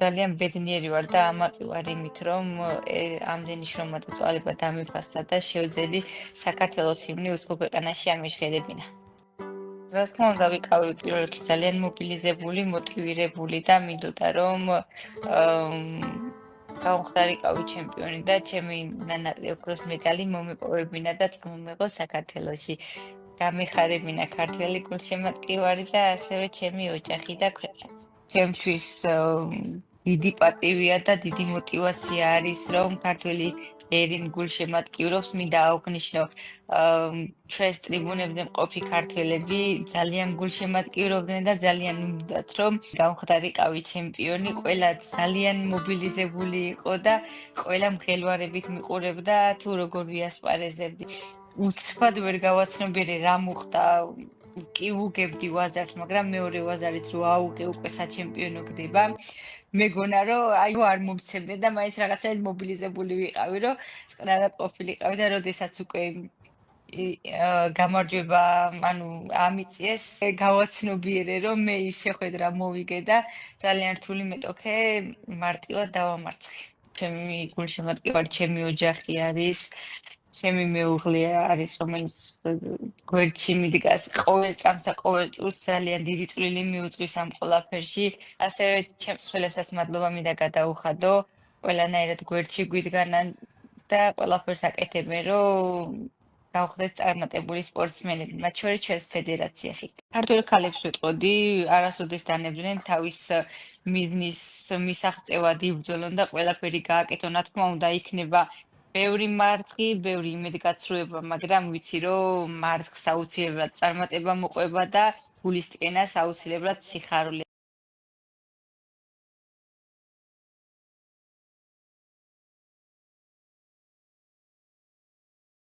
ძალიან ბედნიერი ვარ და ამაყი ვარ იმით, რომ ამდენი შრომა და წვალება დამიფასდა და შევძელი საქართველოს ჰიმნი უცხო ქვეყანაში ამეჟღერებინა. რა თქმა უნდა, ვიყავი პირველ რიგში ძალიან მობილიზებული, მოტივირებული და მინდოდა რომ გავხდარიყავი ჩემპიონი და ჩემი ნანატრი ოქროს მედალი მომეპოვებინა და წამომეღო საქართველოში. გამეხარებინა ქართველი გულშემატკივარი და ასევე ჩემი ოჯახი და ქვეყანა. ჩემთვის დიდი პატივია და დიდი მოტივაცია არის, რომ ქართველი ერინ გულშემატკივრობს, მინდა აღვნიშნო ჩვენს ტრიბუნებზე მყოფი ქართველები ძალიან გულშემატკივრობდნენ და ძალიან უნდათ, რომ გამხდარიყავი ჩემპიონი, ყველა ძალიან მობილიზებული იყო და ყველა მღელვარებით მიყურებდა თუ როგორ ვიასპარეზებდი. უცბად ვერ გავაცნობიერე რა მოხდა, კი ვუგებდი ვაზარს, მაგრამ მეორე ვაზარით რო აუღე უკვე საჩემპიონო გდება. მეგონა რომ აიო არ მომცემდნენ და მაინც რაღაცაით მობილიზებული ვიყავი, რომ წყნარად ყოფილიყავი და როდესაც უკვე გამარჯვება, ანუ ამიწიეს, გავაცნობიერე რომ მე ის შეხვედრა მოვიგე და ძალიან რთული მეტოქე მარტივად დავამარცხე. ჩემი გულშემატკივარი ჩემი ოჯახი არის. ჩემი მეუღლე არის, რომელიც გვერდში მიდგას ყოველ წამს და ყოველ წურს ძალიან დიდი წვლილი მიუძღვის ამ ყველაფერში. ასევე ჩემს ხელებსაც მადლობა მინდა გადაუხადო, ყველანაირად გვერდში გვიდგანან და ყველაფერს აკეთებენ, რომ გავხდეთ წარმატებული სპორტსმენები, მათ შორის ჩვენს ფედერაციაში. ქართველ ქალებს ვიტყოდი, არასოდეს დანებდნენ თავის მიზნის მისაღწევად იბრძოლონ და ყველაფერი გააკეთონ. რა თქმა უნდა, იქნება ბევრი მარცხი, ბევრი იმედგაცრუება, მაგრამ ვიცი, რომ მარცხს აუცილებლად წარმატება მოყვება და გულის ტკენას აუცილებლად სიხარული.